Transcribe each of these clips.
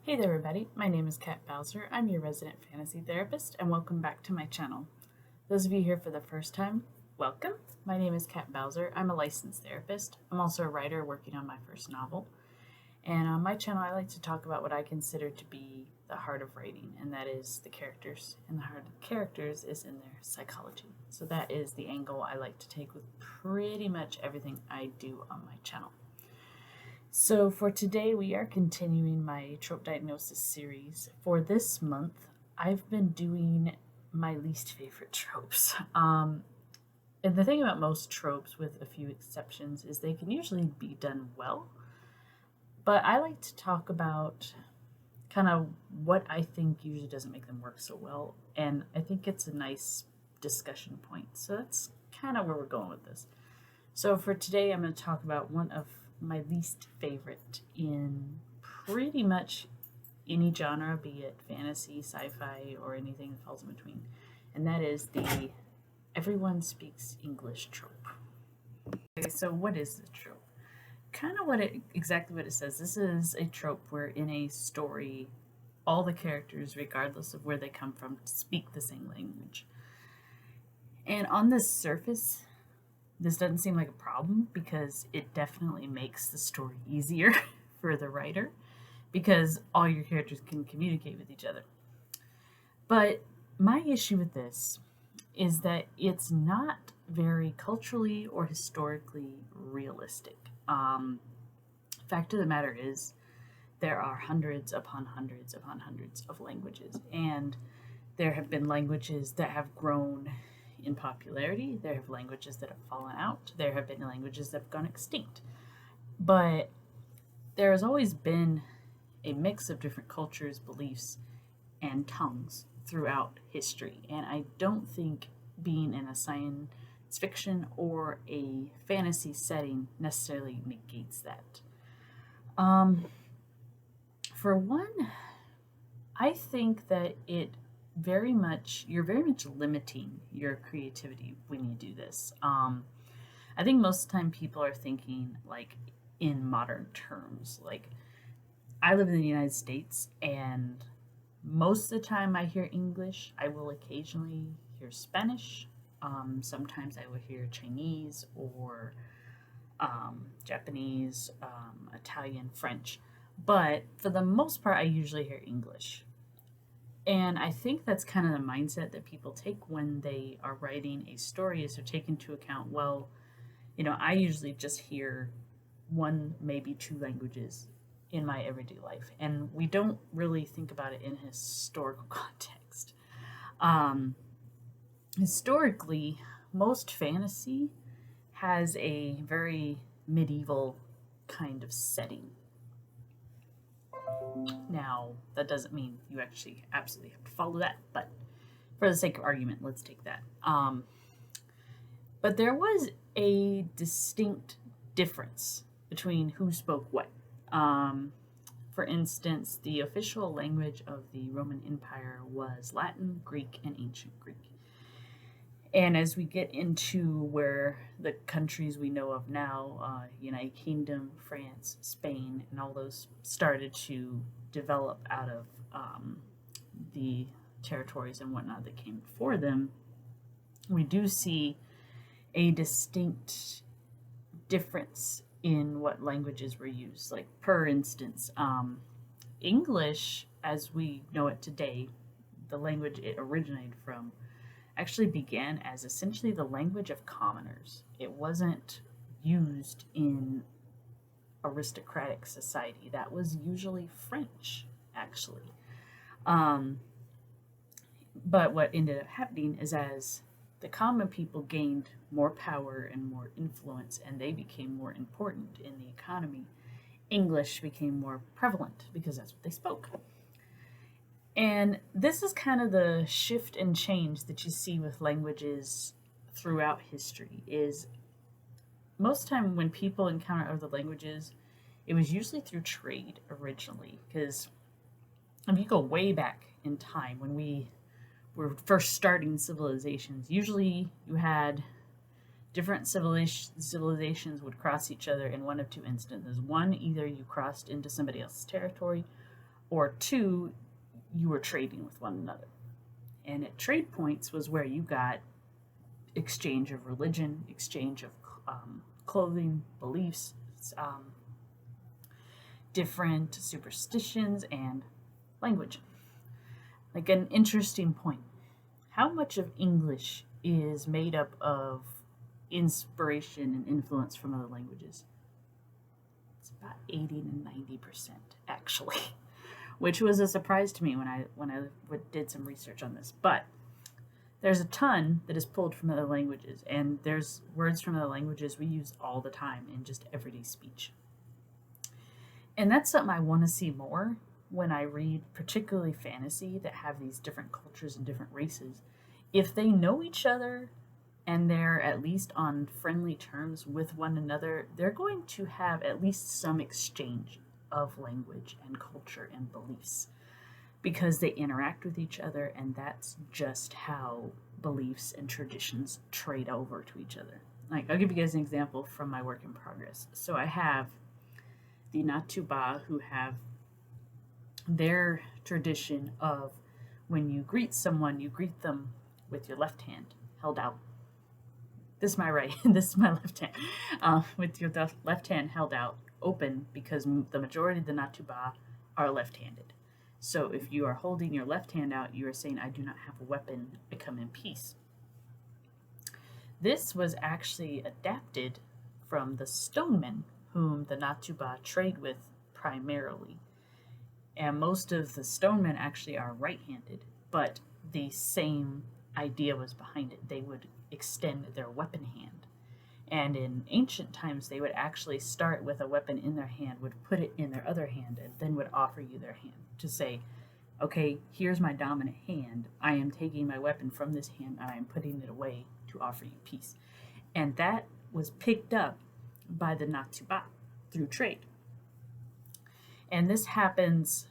Hey there everybody, my name is Kat Bowser. I'm your resident fantasy therapist and welcome back to my channel. Those of you here for the first time, welcome. My name is Kat Bowser. I'm a licensed therapist. I'm also a writer working on my first novel. And on my channel I like to talk about what I consider to be the heart of writing, and that is the characters. And the heart of the characters is in their psychology. So that is the angle I like to take with pretty much everything I do on my channel. So for today, we are continuing my trope diagnosis series. For this month, I've been doing my least favorite tropes. And the thing about most tropes, with a few exceptions, is they can usually be done well. But I like to talk about kind of what I think usually doesn't make them work so well. And I think it's a nice discussion point. So that's kind of where we're going with this. So for today, I'm going to talk about one of my least favorite in pretty much any genre, be it fantasy, sci-fi, or anything that falls in between. And that is the everyone speaks English trope. Okay, so what is the trope? Kind of exactly what it says. This is a trope where in a story, all the characters, regardless of where they come from, speak the same language. And on the surface, this doesn't seem like a problem because it definitely makes the story easier for the writer because all your characters can communicate with each other. But my issue with this is that it's not very culturally or historically realistic. Fact of the matter is, there are hundreds upon hundreds upon hundreds of languages, and there have been languages that have grown in popularity. There have languages that have fallen out. There have been languages that have gone extinct. But there has always been a mix of different cultures, beliefs, and tongues throughout history. And I don't think being in a science fiction or a fantasy setting necessarily negates that. For one, I think that you're very much limiting your creativity when you do this. I think most of the time people are thinking like in modern terms. Like, I live in the United States, and most of the time I hear English. I will occasionally hear Spanish. Sometimes I will hear Chinese or Japanese, Italian, French. But for the most part, I usually hear English. And I think that's kind of the mindset that people take when they are writing a story, is to take into account, well, I usually just hear one, maybe two languages in my everyday life. And we don't really think about it in historical context. Historically, most fantasy has a very medieval kind of setting. Now, that doesn't mean you actually absolutely have to follow that, but for the sake of argument, let's take that. But there was a distinct difference between who spoke what. For instance, the official language of the Roman Empire was Latin, Greek, and Ancient Greek. And as we get into where the countries we know of now, United Kingdom, France, Spain, and all those started to develop out of the territories and whatnot that came before them, we do see a distinct difference in what languages were used. Like, per instance, English, as we know it today, the language it originated from, actually began as essentially the language of commoners. It wasn't used in aristocratic society. That was usually French, actually. But what ended up happening is, as the common people gained more power and more influence, and they became more important in the economy, English became more prevalent because that's what they spoke. And this is kind of the shift and change that you see with languages throughout history. Is most of the time when people encounter other languages, it was usually through trade originally. Because if you go way back in time, when we were first starting civilizations, usually you had different civilizations would cross each other in one of two instances. One, either you crossed into somebody else's territory, or 2, you were trading with one another. And at trade points was where you got exchange of religion, exchange of clothing, beliefs, different superstitions, and language. Like an interesting point. How much of English is made up of inspiration and influence from other languages? It's about 80 to 90%, actually, which was a surprise to me when I did some research on this. But there's a ton that is pulled from other languages, and there's words from other languages we use all the time in just everyday speech. And that's something I want to see more when I read particularly fantasy that have these different cultures and different races. If they know each other and they're at least on friendly terms with one another, they're going to have at least some exchange of language and culture and beliefs because they interact with each other, and that's just how beliefs and traditions trade over to each other. Like, I'll give you guys an example from my work in progress. So I have the Natuba, who have their tradition of when you greet someone, you greet them with your left hand held out. This is my right, this is my left hand. With your left hand held out open, because the majority of the Natuba are left-handed. So if you are holding your left hand out, you are saying, I do not have a weapon, I come in peace. This was actually adapted from the stonemen, whom the Natuba trade with primarily. And most of the stonemen actually are right-handed, but the same idea was behind it. They would extend their weapon hand. And in ancient times, they would actually start with a weapon in their hand, would put it in their other hand, and then would offer you their hand to say, okay, here's my dominant hand. I am taking my weapon from this hand, and I am putting it away to offer you peace. And that was picked up by the Natuba through trade. And this happens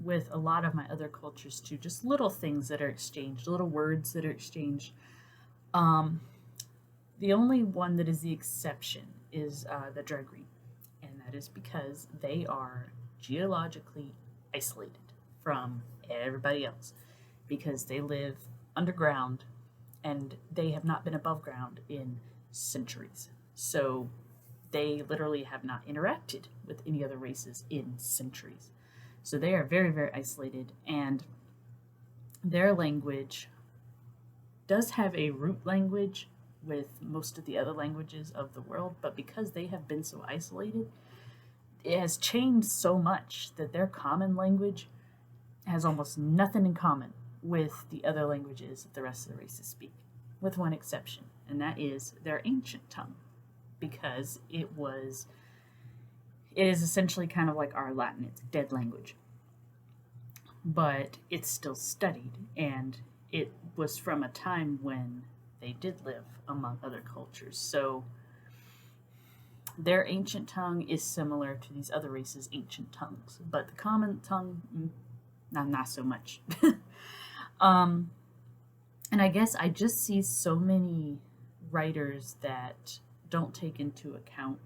with a lot of my other cultures too, just little things that are exchanged, little words that are exchanged. The only one that is the exception is the Dragri, and that is because they are geologically isolated from everybody else because they live underground and they have not been above ground in centuries. So they literally have not interacted with any other races in centuries. So they are very, very isolated, and their language does have a root language with most of the other languages of the world, but because they have been so isolated, it has changed so much that their common language has almost nothing in common with the other languages that the rest of the races speak, with one exception, and that is their ancient tongue, because it is essentially kind of like our Latin. It's a dead language, but it's still studied, and it was from a time when they did live among other cultures. So their ancient tongue is similar to these other races' ancient tongues, but the common tongue, not so much. And I guess I just see so many writers that don't take into account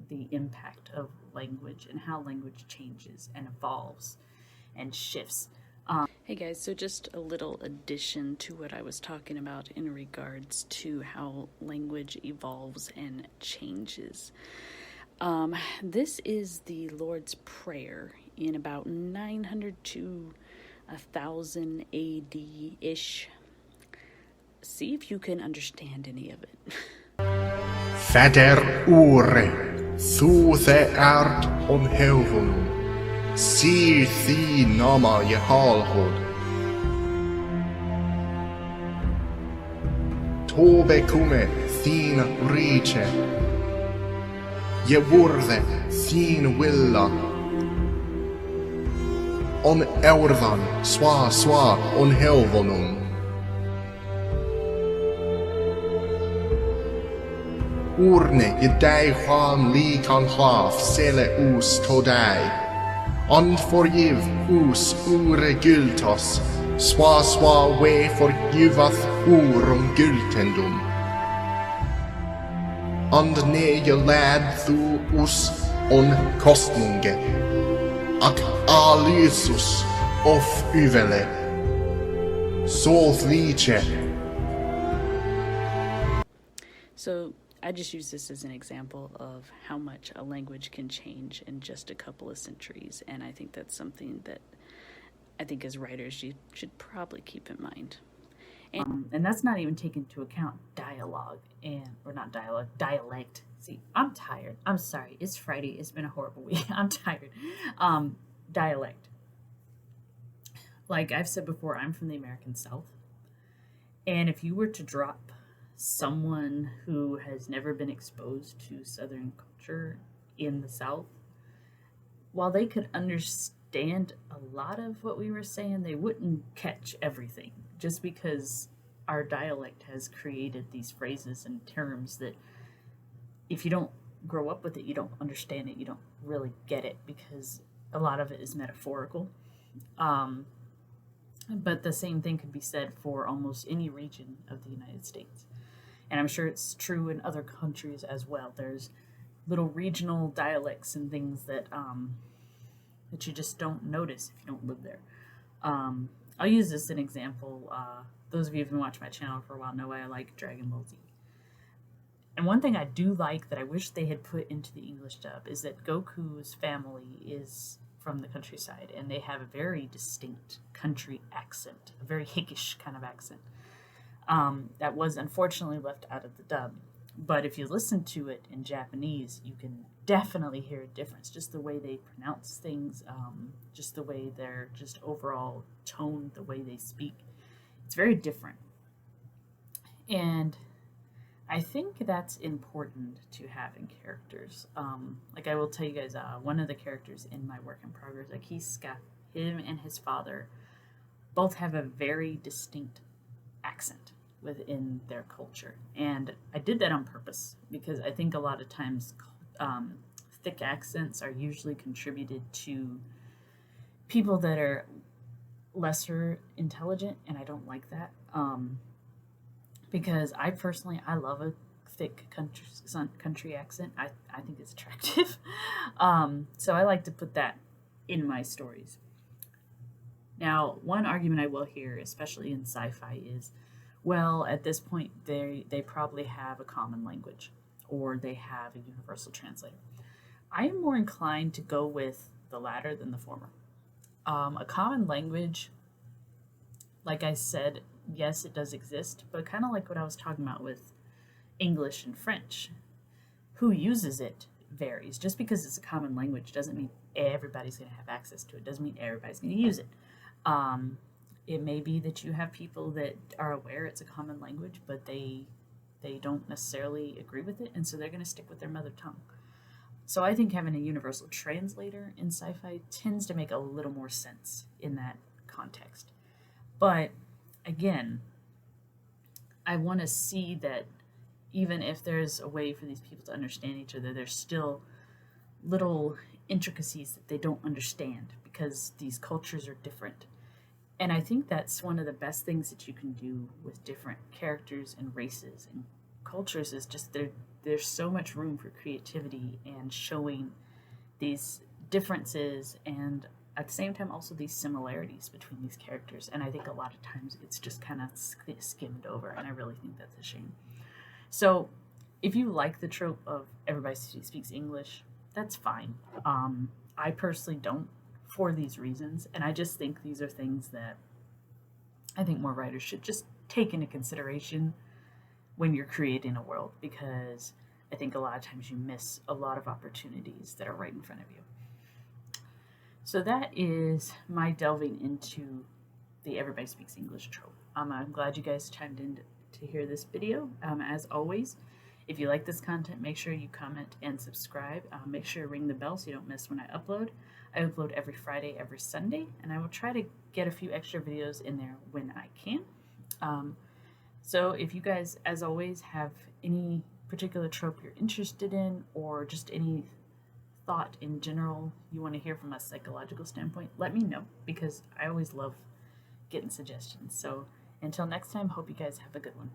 the impact of language and how language changes and evolves and shifts. Hey guys, so just a little addition to what I was talking about in regards to how language evolves and changes. This is the Lord's Prayer in about 900 to 1000 AD-ish. See if you can understand any of it. Fader ore, thu the art on heaven, see thee nama je halhod. Tobe kume thine riche, je wurde thine willa. On eurvan swa on heavenum. Urne je dei hwan li kan hlaf sele us todai. On forgiv us ure gyltos, swa we forgivath urum gyltendum. And ne je lad thu us on kostninge. ak alisus of yvele. Soth liche. So I just use this as an example of how much a language can change in just a couple of centuries, and I think that's something that I think as writers you should probably keep in mind. And that's not even taking into account dialogue or not dialogue, dialect. See, I'm tired. I'm sorry. It's Friday. It's been a horrible week. I'm tired. Dialect. Like I've said before, I'm from the American South. And if you were to drop someone who has never been exposed to Southern culture in the South, while they could understand a lot of what we were saying, they wouldn't catch everything just because our dialect has created these phrases and terms that if you don't grow up with it, you don't understand it, you don't really get it because a lot of it is metaphorical. But the same thing could be said for almost any region of the United States. And I'm sure it's true in other countries as well. There's little regional dialects and things that that you just don't notice if you don't live there. I'll use this as an example. Those of you who've been watching my channel for a while know why I like Dragon Ball Z. And one thing I do like that I wish they had put into the English dub is that Goku's family is from the countryside, and they have a very distinct country accent, a very hickish kind of accent. That was unfortunately left out of the dub. But if you listen to it in Japanese, you can definitely hear a difference. Just the way they pronounce things, just the way their just overall tone, the way they speak. It's very different. And I think that's important to have in characters. Like I will tell you guys, one of the characters in my work in progress, Akiska, him and his father, both have a very distinct accent within their culture. And I did that on purpose because I think a lot of times thick accents are usually contributed to people that are lesser intelligent, and I don't like that. Because I personally, I love a thick country accent. I think it's attractive. So I like to put that in my stories. Now, one argument I will hear, especially in sci-fi, is, well, at this point, they probably have a common language, or they have a universal translator. I am more inclined to go with the latter than the former. A common language, like I said, yes, it does exist, but kind of like what I was talking about with English and French. Who uses it varies. Just because it's a common language doesn't mean everybody's going to have access to it. Doesn't mean everybody's going to use it. It may be that you have people that are aware it's a common language, but they don't necessarily agree with it, and so they're going to stick with their mother tongue. So I think having a universal translator in sci-fi tends to make a little more sense in that context. But again, I want to see that even if there's a way for these people to understand each other, there's still little intricacies that they don't understand because these cultures are different. And I think that's one of the best things that you can do with different characters and races and cultures is just there's so much room for creativity and showing these differences and at the same time also these similarities between these characters. And I think a lot of times it's just kind of skimmed over, and I really think that's a shame. So if you like the trope of everybody speaks English, that's fine. I personally don't, for these reasons, and I just think these are things that I think more writers should just take into consideration when you're creating a world, because I think a lot of times you miss a lot of opportunities that are right in front of you. So that is my delving into the Everybody Speaks English trope. I'm glad you guys chimed in to hear this video. As always, if you like this content, make sure you comment and subscribe. Make sure to ring the bell so you don't miss when I upload. I upload every Friday, every Sunday, and I will try to get a few extra videos in there when I can. So if you guys, as always, have any particular trope you're interested in, or just any thought in general you want to hear from a psychological standpoint, let me know, because I always love getting suggestions. So until next time, hope you guys have a good one.